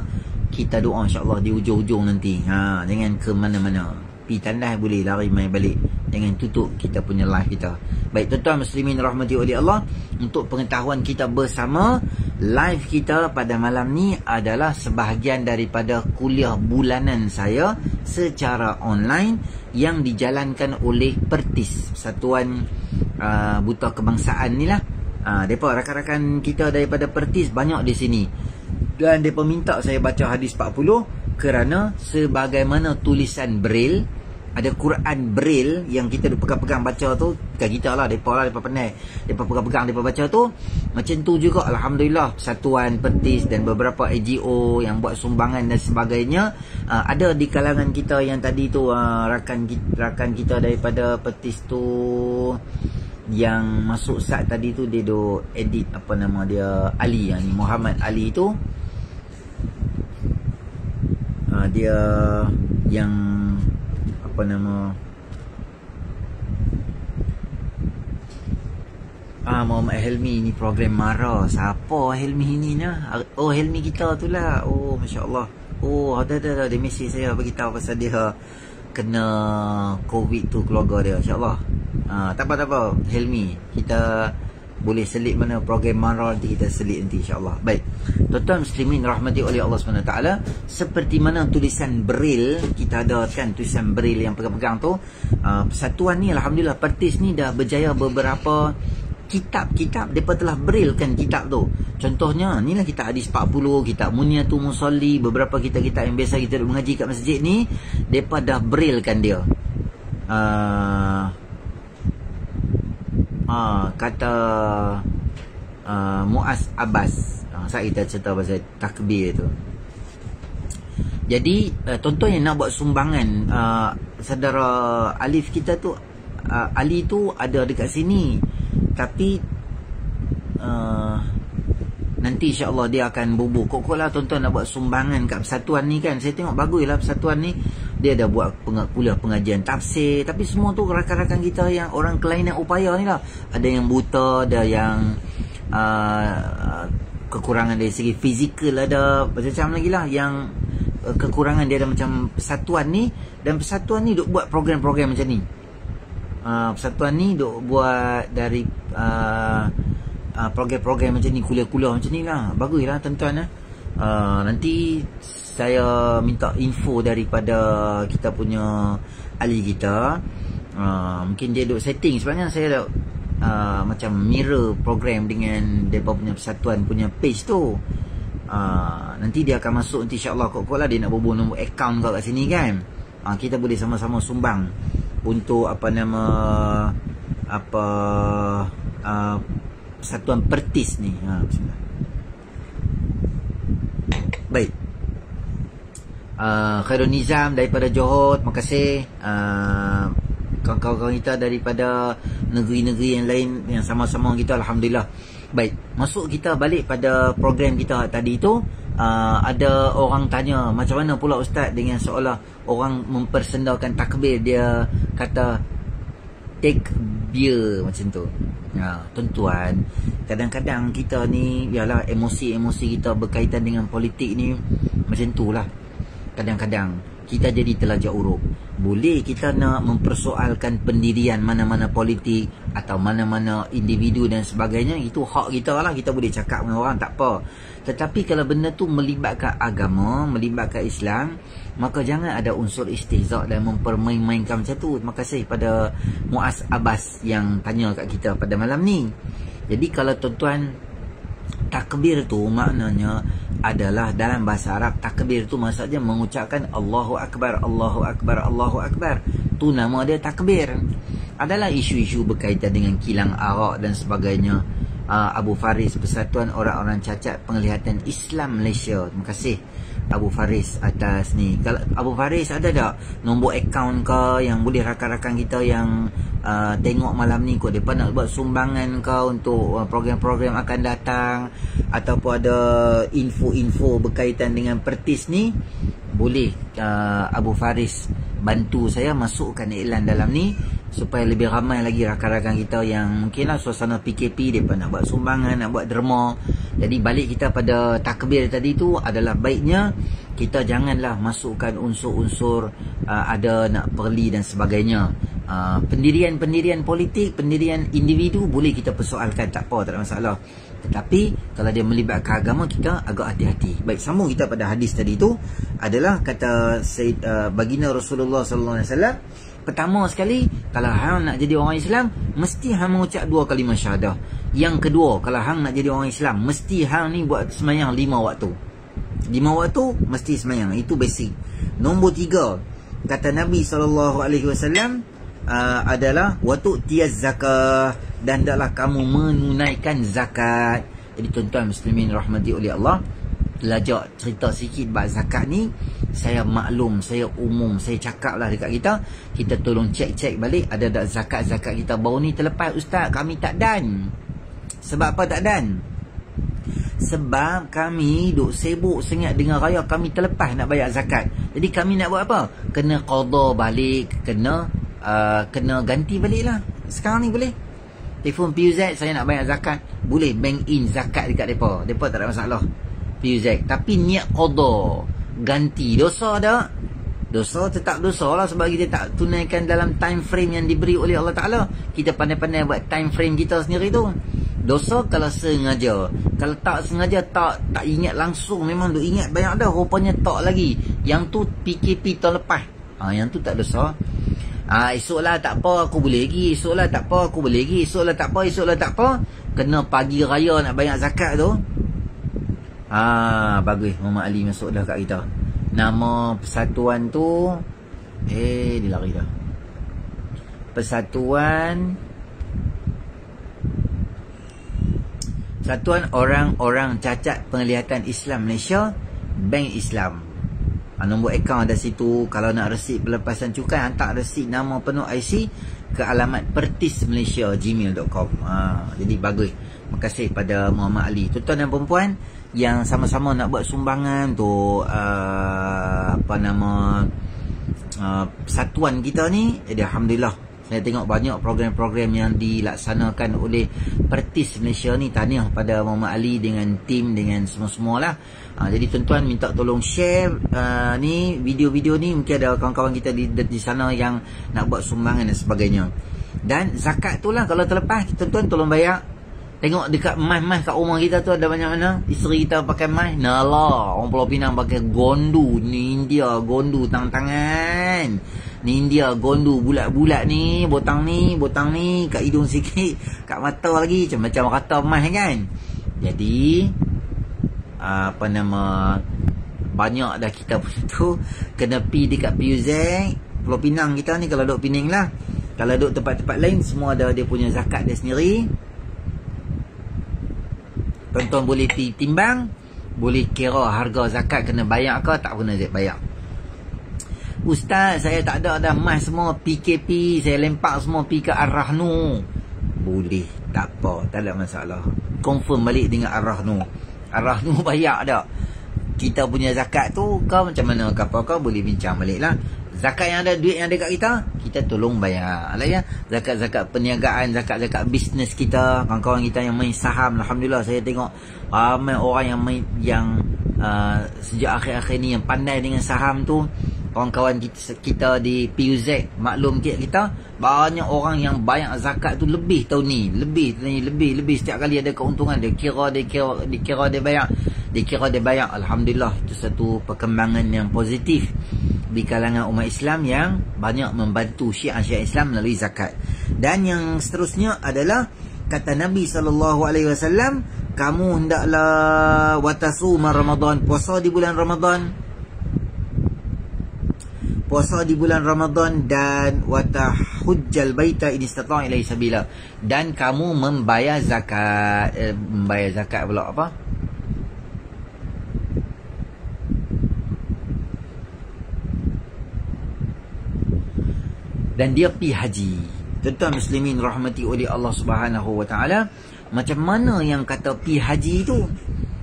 kita doa insyaAllah di ujung-ujung nanti. Jangan ke mana-mana, pi tandas boleh lari main balik, jangan tutup kita punya live kita. Baik tuan-tuan muslimin rahmati oleh Allah, untuk pengetahuan kita bersama, live kita pada malam ni adalah sebahagian daripada kuliah bulanan saya secara online yang dijalankan oleh Pertis, Persatuan Buta Kebangsaan ni lah. Mereka rakan-rakan kita daripada Pertis banyak di sini, dan mereka minta saya baca hadis 40 kerana sebagaimana tulisan Braille ada Quran Braille yang kita pegang-pegang baca tu, bukan kita lah, mereka pandai, mereka pegang-pegang, mereka baca tu. Macam tu juga alhamdulillah Persatuan Pertis dan beberapa NGO yang buat sumbangan dan sebagainya. Ada di kalangan kita yang tadi tu, rakan kita daripada Pertis tu yang masuk saat tadi tu, dia duk edit apa nama dia, Ali, ni Muhammad Ali tu. Dia yang apa nama, Muhammad Helmi ni program Mara. Siapa Helmi ni nah? Oh, Helmi kita tu lah. Oh, Masya Allah. Oh, ada dia mesej saya beritahu pasal dia kena COVID tu, keluarga dia. InsyaAllah tak apa Helmi, kita boleh selit mana program Mara, nanti kita selit nanti insyaAllah. Baik, tuan-tuan muslimin rahmati oleh Allah SWT, seperti mana tulisan Braille, kita ada kan tulisan Braille yang pegang-pegang tu. Persatuan ni alhamdulillah, Pertis ni dah berjaya beberapa kitab-kitab, mereka telah Braille kan kitab tu. Contohnya ni lah kitab Hadis 40, kitab Munyatul Musalli, beberapa kitab-kitab yang biasa kita mengaji kat masjid ni, mereka dah Braille kan dia. Kata Muaz Abbas, saya kita cerita pasal takbir tu. Jadi tuan-tuan yang nak buat sumbangan, saudara Alif kita tu, Ali tu ada dekat sini, tapi nanti insyaAllah dia akan bubuh. Kok lah tuan-tuan nak buat sumbangan kat persatuan ni kan. Saya tengok bagus lah persatuan ni, dia dah buat kuliah pengajian tafsir. Tapi semua tu rakan-rakan kita yang orang kelainan upaya ni lah. Ada yang buta, ada yang kekurangan dari segi fizikal, ada macam-macam lagi lah yang kekurangan dia ada macam persatuan ni. Dan persatuan ni duk buat program-program macam ni. Persatuan ni duk buat dari program-program macam ni, kuliah-kuliah macam ni lah. Bagus lah tuan-tuan. Nanti saya minta info daripada kita punya ahli kita. Mungkin dia duk setting. Sebenarnya saya dah macam mirror program dengan mereka punya persatuan punya page tu. Nanti dia akan masuk nanti insyaAllah. Kok lah dia nak bubuh nombor account kat sini kan. Kita boleh sama-sama sumbang untuk apa nama, Persatuan Pertis ni. Bismillah. Baik, Khairul Nizam daripada Johor, terima kasih. Kawan-kawan kita daripada negeri-negeri yang lain yang sama-sama kita, alhamdulillah. Baik, masuk kita balik pada program kita tadi tu. Ada orang tanya, macam mana pula Ustaz dengan seolah orang mempersendakan takbir, dia kata takbir macam tu. Tuan-tuan, kadang-kadang kita ni, biarlah emosi-emosi kita berkaitan dengan politik ni macam tu lah. Kadang-kadang kita jadi terlajak uruk. Boleh kita nak mempersoalkan pendirian mana-mana politik atau mana-mana individu dan sebagainya, itu hak kita lah, kita boleh cakap dengan orang, tak apa. Tetapi kalau benda tu melibatkan agama, melibatkan Islam, maka jangan ada unsur istihza' dan mempermain-mainkan macam tu. Terima kasih pada Muaz Abbas yang tanya kat kita pada malam ni. Jadi kalau tuan-tuan, takbir tu maknanya adalah dalam bahasa Arab, takbir tu maksudnya mengucapkan Allahu Akbar, Allahu Akbar, Allahu Akbar. Tu nama dia takbir. Adalah isu-isu berkaitan dengan kilang arak dan sebagainya. Abu Faris, Persatuan Orang-Orang Cacat Penglihatan Islam Malaysia. Terima kasih Abu Faris atas ni. Kalau Abu Faris ada tak nombor akaun ke yang boleh rakan-rakan kita yang tengok malam ni, kot mereka nak buat sumbangan ke untuk program-program akan datang, ataupun ada info-info berkaitan dengan Pertis ni, boleh Abu Faris bantu saya masukkan iklan dalam ni supaya lebih ramai lagi rakan-rakan kita yang mungkinlah suasana PKP, mereka nak buat sumbangan, nak buat derma. Jadi balik kita pada takbir tadi tu adalah baiknya kita janganlah masukkan unsur-unsur ada nak perli dan sebagainya. Pendirian-pendirian politik, pendirian individu boleh kita persoalkan, tak apa, tak ada masalah. Tetapi kalau dia melibatkan agama, kita agak hati-hati. Baik, sambung kita pada hadis tadi tu adalah kata baginda Rasulullah sallallahu alaihi wasallam, pertama sekali, kalau hang nak jadi orang Islam, mesti hang mengucap 2 kalimah syahadah. Yang kedua, kalau hang nak jadi orang Islam, mesti hang ni buat sembahyang 5 waktu. 5 waktu mesti sembahyang, itu basic. Nombor 3, kata Nabi SAW adalah watu'tiyaz zakah, dan hendaklah kamu menunaikan zakat. Jadi tuan-tuan muslimin rahmati oleh Allah, belajar cerita sikit bab zakat ni. Saya maklum, saya umum, saya cakap lah dekat kita tolong cek balik ada tak zakat-zakat kita baru ni terlepas. Ustaz, kami tak dan. Sebab apa tak dan? Sebab kami duk sibuk sangat dengan raya, kami terlepas nak bayar zakat. Jadi kami nak buat apa? Kena qada balik, kena ganti balik lah. Sekarang ni boleh telefon PUZ, saya nak bayar zakat, boleh bank in zakat dekat mereka. Mereka tak ada masalah PUZ. Tapi niat qada, ganti, dosa tak? Dosa tetap dosa lah, sebab kita tak tunaikan dalam time frame yang diberi oleh Allah Ta'ala. Kita pandai-pandai buat time frame kita sendiri tu. Dosa kalau sengaja. Kalau tak sengaja, tak ingat langsung, memang duk ingat banyak dah, rupanya tak lagi. Yang tu PKP tahun lepas. Yang tu tak dosa. Esoklah tak apa, aku boleh lagi. Esoklah tak apa, aku boleh lagi. Esoklah tak apa, esoklah tak apa. Kena pagi raya nak bayar zakat tu. Bagus, Muhammad Ali masuk dah kat kita. Nama persatuan tu dia lari dah. Persatuan orang-orang cacat penglihatan Islam Malaysia, Bank Islam. Nombor akaun ada situ. Kalau nak resit pelepasan cukai, hantar resit nama penuh IC ke alamat pertismalaysia@gmail.com. Jadi bagus. Terima kasih pada Muhammad Ali. Tuan-tuan dan perempuan yang sama-sama nak buat sumbangan tu persatuan kita ni, jadi alhamdulillah saya tengok banyak program-program yang dilaksanakan oleh Pertis Malaysia ni. Tahniah pada Muhammad Ali dengan tim, dengan semua-semualah. Jadi tuan-tuan minta tolong share ni video-video ni. Mungkin ada kawan-kawan kita di sana yang nak buat sumbangan dan sebagainya. Dan zakat tu lah, kalau terlepas, tuan-tuan tolong bayar. Tengok dekat mas-mas kat rumah kita tu ada banyak mana isteri kita pakai mas. Nalah, orang Pulau Pinang pakai gondu. Ni India gondu tangan. Ni India gondu bulat-bulat ni, botang ni, kat hidung sikit, kat mata lagi, macam rata mas kan. Jadi banyak dah kita punya tu kena pi dekat PUZ Pulau Pinang kita ni. Kalau duduk Pening lah, kalau duduk tempat-tempat lain semua ada dia punya zakat dia sendiri. Tuan-tuan boleh timbang, boleh kira harga zakat kena bayar ke tak kena bayar. Ustaz, saya tak ada dah mas semua PKP, saya lempak semua pi ke Ar-Rahnu. Boleh, tak apa, tak ada masalah. Confirm balik dengan Ar-Rahnu. Ar-Rahnu bayar tak? Kita punya zakat tu kau macam mana ke apa, kau boleh bincang balik lah. Zakat yang ada, duit yang ada kat kita tolong bayar lah ya. Zakat-zakat perniagaan, zakat-zakat bisnes kita, kawan-kawan kita yang main saham. Alhamdulillah saya tengok ramai orang yang sejak akhir-akhir ni yang pandai dengan saham tu. Kawan-kawan kita di PUZ, maklum kita, banyak orang yang bayar zakat tu lebih tahun ni. Lebih setiap kali ada keuntungan dia kira dia bayar. Alhamdulillah, itu satu perkembangan yang positif di kalangan umat Islam yang banyak membantu syiar-syiar Islam melalui zakat. Dan yang seterusnya adalah kata Nabi SAW, kamu hendaklah watasuma Ramadan, puasa di bulan Ramadan, dan watahujjal baita in istata' ilaihi sabila, dan kamu membayar zakat. Membayar zakat pula apa? Dan dia pi haji. Tuan-tuan muslimin rahmati oleh Allah Subhanahu wa taala, macam mana yang kata pi haji tu?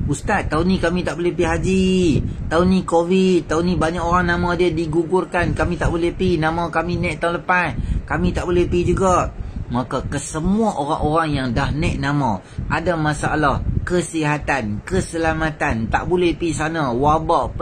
Ustaz, tahun ni kami tak boleh pi haji. Tahun ni Covid, tahun ni banyak orang nama dia digugurkan, kami tak boleh pi. Nama kami naik tahun lepas, kami tak boleh pi juga. Maka kesemua orang-orang yang dah naik nama, ada masalah kesihatan, keselamatan, tak boleh pi sana, wabak,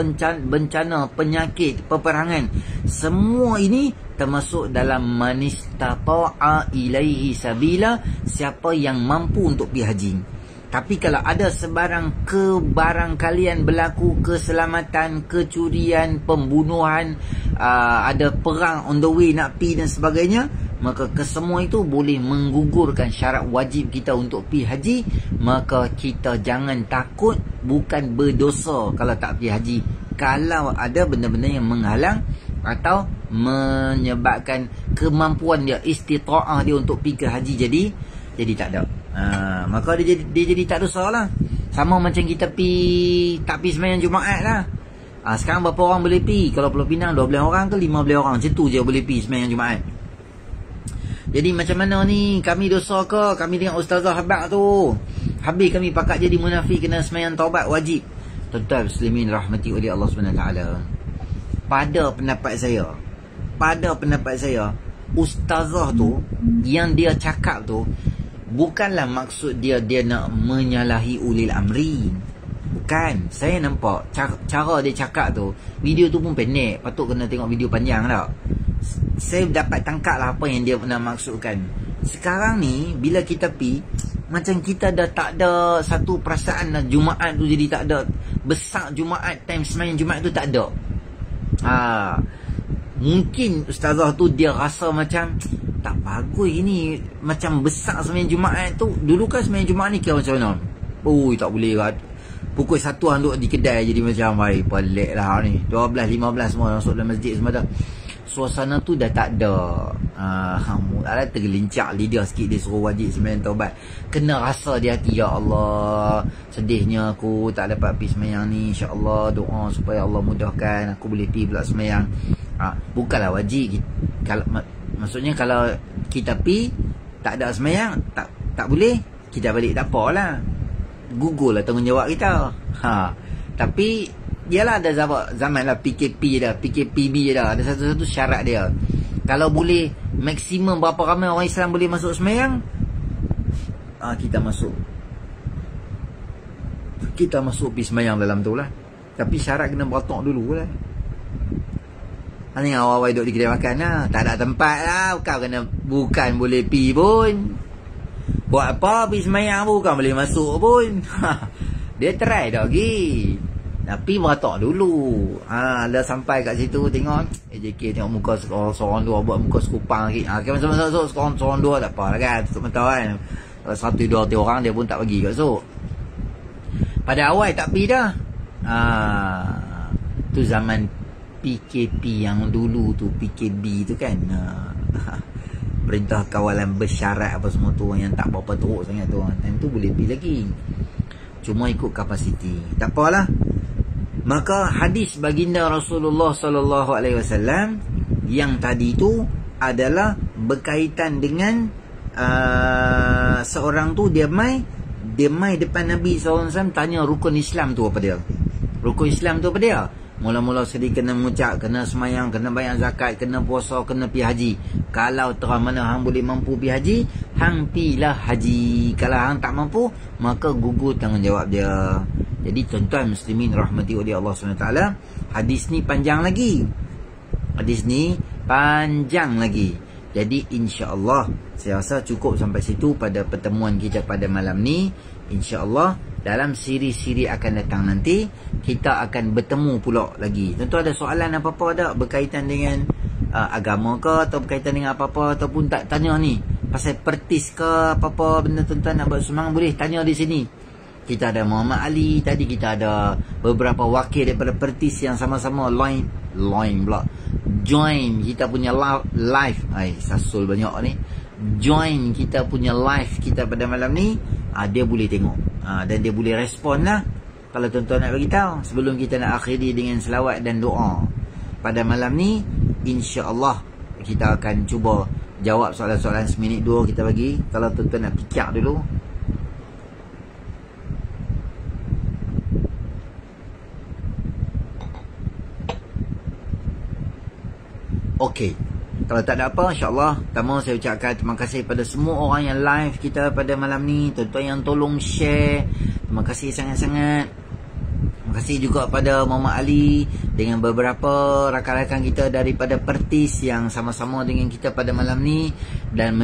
bencana, penyakit, peperangan, semua ini termasuk dalam manistata'a ilaihi sabila, siapa yang mampu untuk pi haji. Tapi kalau ada sebarang kebarangkalian berlaku, keselamatan, kecurian, pembunuhan, ada perang on the way nak pi dan sebagainya, maka kesemua itu boleh menggugurkan syarat wajib kita untuk pi haji. Maka kita jangan takut, bukan berdosa kalau tak pi haji. Kalau ada benda-benda yang menghalang atau menyebabkan kemampuan dia, istita'ah dia untuk pergi ke haji jadi tak ada. Maka dia jadi tak dosa lah. Sama macam kita tak pergi sembahyang Jumaat lah. Sekarang berapa orang boleh pergi? Kalau Pulau Pinang 12 orang ke 15 orang, macam tu je boleh pergi sembahyang Jumaat. Jadi macam mana ni, kami dosa ke? Kami dengan Ustazah Habak tu habis kami pakat jadi munafik, kena sembahyang taubat wajib. Tuan-tuan muslimin rahmati oleh Allah SWT, pada pendapat saya Ustazah tu yang dia cakap tu bukanlah maksud dia nak menyalahi ulil amri. Bukan. Saya nampak cara dia cakap tu, video tu pun pendek, patut kena tengok video panjang tak. Saya dapat tangkap lah apa yang dia nak maksudkan. Sekarang ni bila kita pi, macam kita dah tak ada satu perasaan lah, Jumaat tu jadi tak ada. Besar Jumaat, time sembahyang Jumaat tu tak ada. Mungkin Ustazah tu dia rasa macam tak bagus ini, macam besar sembahyang Jumaat tu. Dulu kan sembahyang Jumaat ni kira macam mana? Tak boleh lah. Pukul 1 orang duduk di kedai jadi macam pelik lah ni. 12, 15 semua masuk dalam masjid semua dah. Suasana tu dah tak ada. Ada tergelincak lidah sikit, dia suruh wajib sembahyang taubat. Kena rasa di hati, ya Allah, sedihnya aku tak dapat pergi sembahyang ni. InsyaAllah doa supaya Allah mudahkan aku boleh pergi pula sembahyang. Bukanlah wajib. Maksudnya kalau kita pergi tak ada sembahyang, tak boleh, kita balik tak apalah, gugur lah tanggungjawab kita. Tapi yalah, ada zaman lah PKP dah, PKPB dah, ada satu-satu syarat dia. Kalau boleh maksimum berapa ramai orang Islam boleh masuk sembahyang, kita masuk pergi sembahyang dalam tu lah. Tapi syarat kena beratok dulu lah. Ni awal-awal duduk di kedai makan lah, tak ada tempat lah, bukan boleh pergi pun. Buat apa pergi sembahyang bukan boleh masuk pun. Dia try dah lagi, tapi beratok dulu. Dah sampai kat situ tengok JK tengok muka seorang dua, buat muka sekupang lagi. Macam masuk seorang dua tak apa lah kan, tutup mata kan. Kalau 1-2 orang dia pun tak bagi kat masuk. Pada awal tak pergi dah. Tu zaman PKP yang dulu tu, PKB tu kan. Perintah kawalan bersyarat apa semua tu, yang tak berapa teruk sangat tu, time tu boleh pergi lagi, cuma ikut kapasiti. Tak apalah. Maka hadis baginda Rasulullah SAW yang tadi tu adalah berkaitan dengan seorang tu dia mai depan Nabi SAW, tanya rukun Islam tu apa dia. Rukun Islam tu apa dia? Mula-mula sedih kena mengucap, kena semayang, kena bayar zakat, kena puasa, kena pergi haji. Kalau terang mana hang boleh mampu pergi haji, hang pilah haji. Kalau hang tak mampu, maka gugur tanggungjawab dia. Jadi tuan-tuan muslimin rahmati oleh Allah SWT, hadis ni panjang lagi. Jadi insya-Allah saya rasa cukup sampai situ pada pertemuan kita pada malam ni. InsyaAllah dalam siri-siri akan datang nanti kita akan bertemu pula lagi. Tentu ada soalan apa-apa tak berkaitan dengan agama ke, atau berkaitan dengan apa-apa, ataupun tak tanya ni pasal pertis ke apa-apa benda, tuan-tuan nak buat sumbangan boleh tanya di sini. Kita ada Muhammad Ali, tadi kita ada beberapa wakil daripada pertis yang sama-sama join kita punya live. Sasul banyak ni. Join kita punya live kita pada malam ni. Dia boleh tengok dan dia boleh respon lah kalau tuan-tuan nak beritahu. Sebelum kita nak akhiri dengan selawat dan doa pada malam ni, insya-Allah kita akan cuba jawab soalan-soalan seminit 2 kita bagi. Kalau tuan-tuan nak fikir dulu. Okey, kalau tak ada apa, insyaAllah pertama saya ucapkan terima kasih pada semua orang yang live kita pada malam ni, tuan-tuan yang tolong share, terima kasih sangat-sangat. Terima kasih juga pada Muhammad Ali dengan beberapa rakan-rakan kita daripada Pertis yang sama-sama dengan kita pada malam ni dan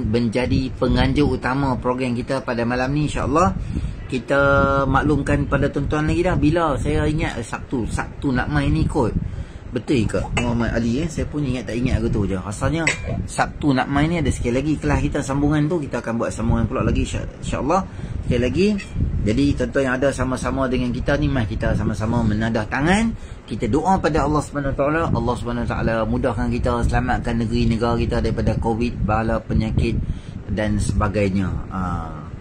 menjadi penganjur utama program kita pada malam ni. InsyaAllah kita maklumkan pada tuan-tuan lagi dah, bila saya ingat Sabtu nak main ni kot. Betul ke Muhammad Ali saya pun tak ingat aku tu je. Asalnya Sabtu nak main ni ada sekali lagi kelas kita sambungan tu, kita akan buat sambungan pula lagi insya-Allah sekali lagi. Jadi tuan-tuan yang ada sama-sama dengan kita ni, mari kita sama-sama menadah tangan, kita doa pada Allah Subhanahu Wa Taala. Allah Subhanahu Wa Taala mudahkan kita, selamatkan negeri negara kita daripada Covid, bala penyakit dan sebagainya.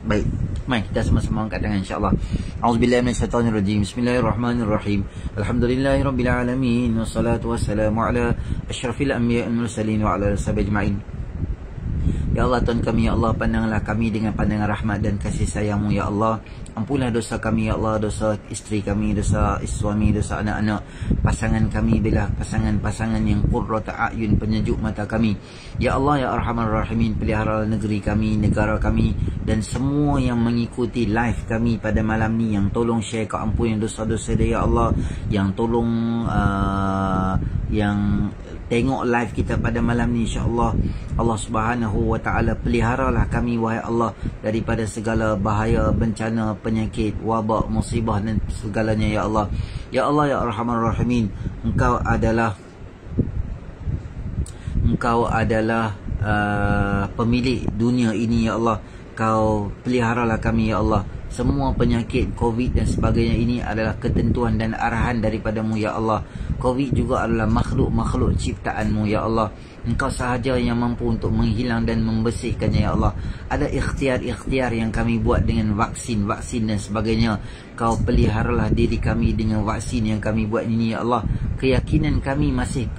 Baik, mari kita sama-sama angkat tangan insya-Allah. Auzubillahi minasyaitonirrajim. Bismillahirrahmanirrahim. Alhamdulillahirabbil alamin wassalatu wassalamu ala asyrafil anbiya'i wal mursalin wa ala ashabihi ajmain. Ya Allah Tuhan kami, ya Allah, pandanglah kami dengan pandangan rahmat dan kasih sayang-Mu, ya Allah. Ampunlah dosa kami, ya Allah, dosa isteri kami, dosa suami, dosa anak-anak, pasangan kami, bila pasangan-pasangan yang qurrata a'yun, penyejuk mata kami. Ya Allah, ya Arhamar Rahimin, pelihara negeri kami, negara kami, dan semua yang mengikuti live kami pada malam ni, yang tolong share ke ampun yang dosa-dosa dia, ya Allah, yang tolong yang tengok live kita pada malam ni, insya-Allah Allah Subhanahu Wa Taala peliharalah kami, wahai Allah, daripada segala bahaya, bencana, penyakit, wabak, musibah dan segalanya, ya Allah. Ya Allah, ya Arhamar Rahimin, Engkau adalah pemilik dunia ini, ya Allah. Kau peliharalah kami, ya Allah. Semua penyakit Covid dan sebagainya ini adalah ketentuan dan arahan daripada-Mu, ya Allah. Covid juga adalah makhluk-makhluk ciptaan-Mu, ya Allah. Engkau sahaja yang mampu untuk menghilang dan membersihkannya, ya Allah. Ada ikhtiar-ikhtiar yang kami buat dengan vaksin dan sebagainya. Kau peliharalah diri kami dengan vaksin yang kami buat ini, ya Allah. Keyakinan kami masih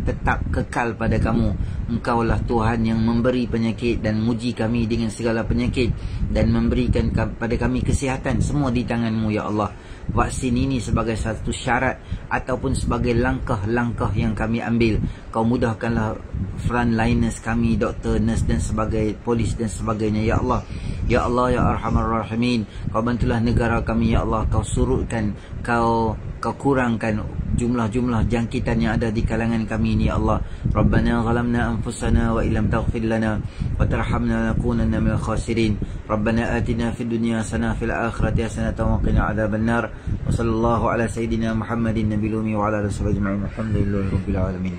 tetap kekal pada Kamu. Engkaulah Tuhan yang memberi penyakit dan muji kami dengan segala penyakit dan memberikan pada kami kesihatan, semua di tangan-Mu, ya Allah. Vaksin ini sebagai satu syarat ataupun sebagai langkah-langkah yang kami ambil. Kau mudahkanlah frontliners kami, doktor, nurse dan sebagai polis dan sebagainya, ya Allah. Ya Allah, ya Arhamar Rahimin, Kau bantulah negara kami, ya Allah. Kau surutkan, Kau kurangkan jumlah-jumlah jangkitan yang ada di kalangan kami ini, ya Allah. Rabbana zalamna anfusana wa illam taghfir lana wa tarhamna lanakunanna minal khasirin. Rabbana atina fid dunya hasanah fil akhirati hasanah wa qina adzabannar. Wa sallallahu ala sayidina Muhammadin nabiyil ummi wa ala alihi ajma'in. Alhamdulillahirabbil alamin.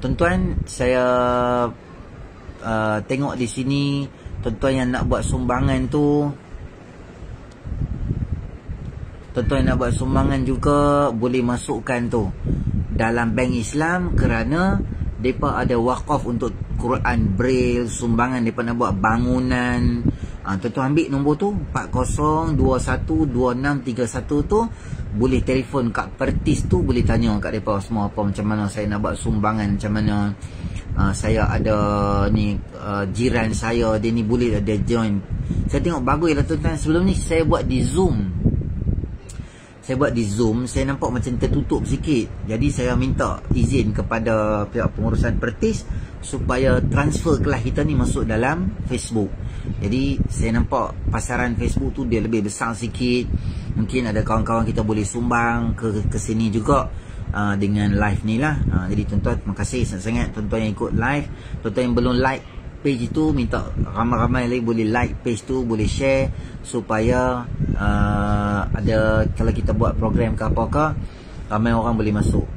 Tuan-tuan, saya tengok di sini tuan-tuan yang nak buat sumbangan tu, tuan-tuan yang nak buat sumbangan juga boleh masukkan tu dalam bank Islam, kerana mereka ada wakaf untuk Quran Braille, sumbangan mereka nak buat bangunan. Tuan-tuan ambil nombor tu 40212631 tu, boleh telefon kat Pertis tu, boleh tanya kat mereka semua apa macam mana saya nak buat sumbangan, macam mana saya ada ni jiran saya dia ni boleh ada join. Saya tengok bagus lah tuan-tuan. Sebelum ni saya buat di Zoom, saya nampak macam tertutup sikit. Jadi saya minta izin kepada pihak pengurusan Pertis supaya transfer kelas kita ni masuk dalam Facebook. Jadi saya nampak pasaran Facebook tu dia lebih besar sikit. Mungkin ada kawan-kawan kita boleh sumbang ke sini juga dengan live ni lah. Jadi tuan-tuan, terima kasih sangat-sangat tuan-tuan yang ikut live. Tuan-tuan yang belum like page itu, minta ramai-ramai lagi boleh like page tu, boleh share supaya ada, kalau kita buat program ke apa-apa, ramai orang boleh masuk.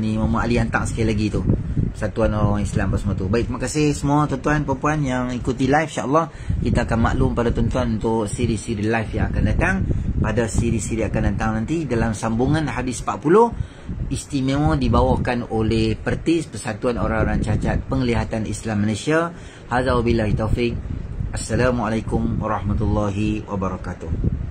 Ni Muhammad Ali hantar sekali lagi tu, Persatuan Orang Islam apa semua tu. Baik, terima kasih semua tuan-tuan puan-puan yang ikuti live. InsyaAllah kita akan maklum pada tuan-tuan untuk siri-siri live yang akan datang. Pada siri-siri akan datang nanti dalam sambungan hadis 40 istimewa dibawakan oleh Pertis, Persatuan Orang-Orang Cacat Penglihatan Islam Malaysia. Hadza wabillahi taufik. Assalamualaikum warahmatullahi wabarakatuh.